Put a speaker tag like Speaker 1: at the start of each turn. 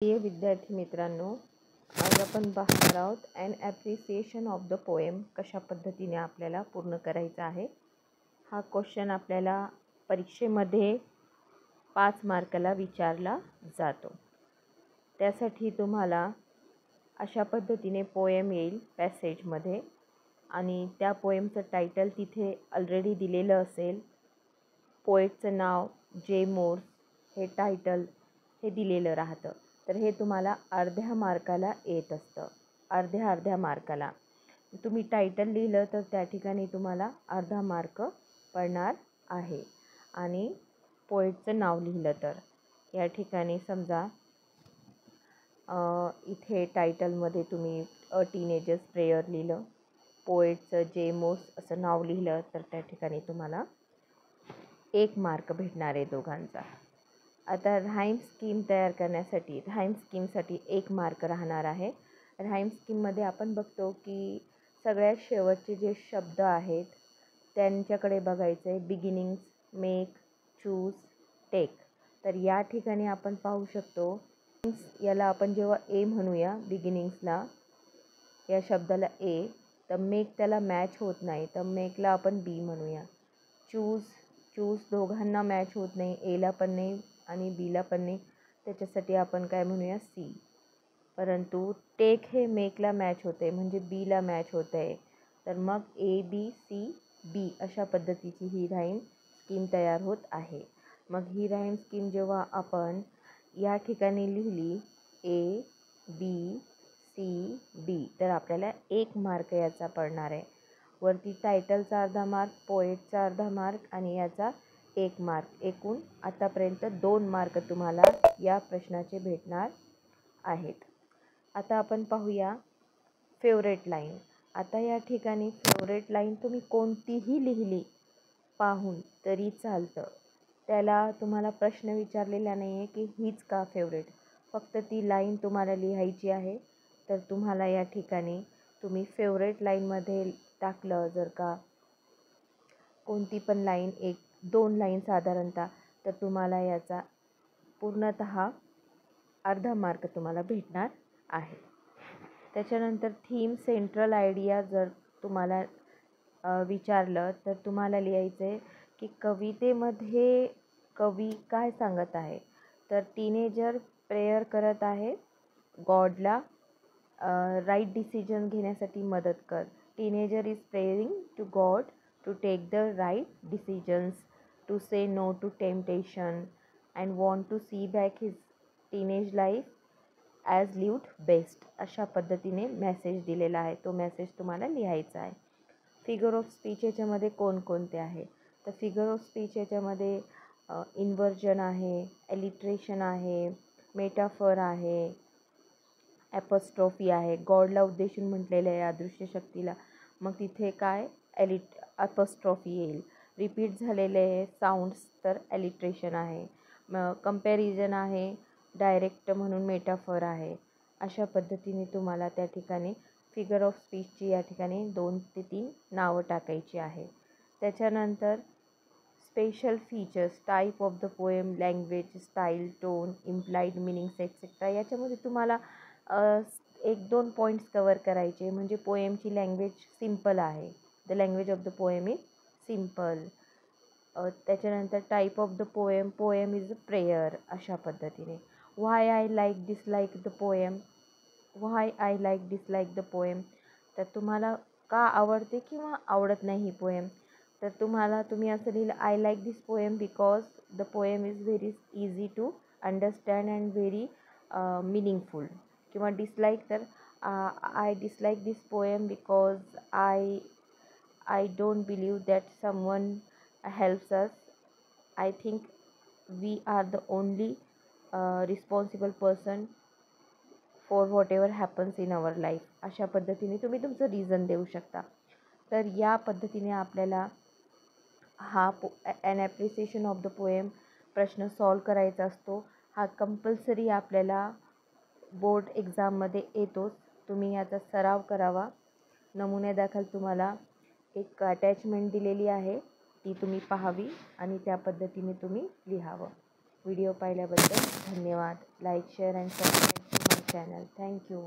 Speaker 1: प्रिय विद्यार्थी मित्रांनो, आज आपण पाहणार आहोत an appreciation of the poem कशा पद्धतीने आपल्याला पूर्ण करायचा आहे. हा क्वेश्चन आपल्याला परीक्षेमध्ये 5 मार्काला विचारला जातो. त्यासाठी तुम्हाला अशा पद्धतीने पोएम येईल पॅसेजमध्ये आणि त्या पोएमचं टायटल तिथे ऑलरेडी दिलेलं असेल. पोएटचं नाव जे मोर्स, हे टायटल हे दिलेलं राहतं. तर हे तुम्हाला अर्ध्या मार्काला येत असतं. अर्ध्या मार्काला तुम्ही टायटल लिहिलं तर त्या ठिकाणी तुम्हाला अर्धा मार्क पडणार आहे. आणि पोएटचं नाव लिहिलं तर या ठिकाणी समजा इथे टायटलमध्ये तुम्ही अ टीनेजर्स प्रेयर लिहिलं, पोएटचं जे मोर्स असं नाव लिहिलं तर त्या ठिकाणी तुम्हाला 1 मार्क भेटणार आहे दोघांचा. आता राईम स्कीम तयार करण्यासाठी राईम स्कीमसाठी 1 मार्क राहणार आहे. राईम स्कीममध्ये आपण बघतो की सगळ्यात शेवटचे जे शब्द आहेत त्यांच्याकडे बघायचं आहे. Beginnings, make, choose, take. तर या ठिकाणी आपण पाहू शकतो याला आपण जेव्हा ए म्हणूया बिगिनिंग्सला, या शब्दाला ए, तर मेक त्याला मॅच होत नाही, तर मेकला आपण बी म्हणूया. चूज दोघांना मॅच होत नाही, एला पण नाही आणि बीला पण नाही, त्याच्यासाठी आपण काय म्हणूया सी. परंतु टेक हे मेकला मॅच होते म्हणजे बीला मॅच होतं आहे, तर मग ए बी सी बी अशा पद्धतीची ही राईम स्कीम तयार होत आहे. मग ही राईम स्कीम जेव्हा आपण या ठिकाणी लिहिली ए बी सी बी तर आपल्याला 1 मार्क याचा पडणार आहे. वरती टायटलचा अर्धा मार्क, पोएटचा अर्धा मार्क आणि याचा 1 मार्क, एकूण आतापर्यंत 2 मार्क तुम्हाला या प्रश्नाचे भेटणार आहेत. आता आपण पाहूया फेवरेट लाईन. आता या ठिकाणी फेवरेट लाईन तुम्ही कोणतीही लिहिली पाहून तरी चालतं. त्याला तुम्हाला प्रश्न विचारलेला नाही आहे की हीच का फेवरेट, फक्त ती लाईन तुम्हाला लिहायची आहे. तर तुम्हाला या ठिकाणी तुम्ही फेवरेट लाईनमध्ये टाकलं जर का कोणती पण लाईन, 1-2 लाईन साधारणतः, तर तुम्हाला याचा पूर्णतः अर्धा मार्क तुम्हाला भेटणार आहे. त्याच्यानंतर थीम, सेंट्रल आयडिया जर तुम्हाला विचारलं तर तुम्हाला लिहायचं आहे की कवितेमध्ये कवी काय सांगत आहे. तर टीनेजर प्रेयर करत आहे गॉडला राईट डिसिजन घेण्यासाठी मदत कर. Teenager is praying to God to take the right decisions, to say no to temptation and want to see back his teenage life as lived best. अशा पद्धतीने मेसेज दिलेला आहे. तो मेसेज तुम्हाला लिहायचा आहे. फिगर ऑफ स्पीच याच्यामध्ये कोणकोणते आहे, तर फिगर ऑफ स्पीच याच्यामध्ये इन्व्हर्जन आहे, एलिट्रेशन आहे, मेटाफर आहे, ॲपॉस्ट्रॉफी आहे. गॉडला उद्देशून म्हटलेलं आहे अदृश्य शक्तीला, मग तिथे काय ॲपॉस्ट्रॉफी येईल. रिपीट झालेले साऊंड्स तर एलिट्रेशन आहे. मग कंपॅरिझन आहे, डायरेक्ट म्हणून मेटाफर आहे. अशा पद्धतीने तुम्हाला त्या ठिकाणी फिगर ऑफ स्पीचची या ठिकाणी 2 ते 3 नावं टाकायची आहे. त्याच्यानंतर special features, type of the poem, language, style, tone, implied meanings etcetera. याच्यामध्ये तुम्हाला 1-2 पॉईंट्स कवर करायचे. म्हणजे पोएमची लँग्वेज सिम्पल आहे, the language of the poem is simple. त्याच्यानंतर type of the poem, poem is a prayer. अशा पद्धतीने why I like dislike the poem, why I like dislike the poem, तर तुम्हाला का आवडते किंवा आवडत नाही ही पोएम. तर तुम्ही असं लिहिलं I like this poem because the poem is very easy to understand and very meaningful. किंवा डिसलाईक तर I dislike this poem because I don't believe that someone helps us. I think we are the only responsible person for whatever happens in our life. अशा पद्धतीने तुम्ही तुमचं reason देऊ शकता. तर या पद्धतीने आपल्याला हा an appreciation of the poem प्रश्न सॉल्व करायचा असतो. हा कंपल्सरी आपल्याला बोर्ड एक्झाममध्ये येतोच. तुम्ही याचा सराव करावा. नमुन्यादाखल तुम्हाला एक अटॅचमेंट दिलेली आहे, ती तुम्ही पाहावी आणि त्या पद्धतीने तुम्ही लिहावं. व्हिडिओ पाहिल्याबद्दल धन्यवाद. Like share and subscribe to my channel. Thank you.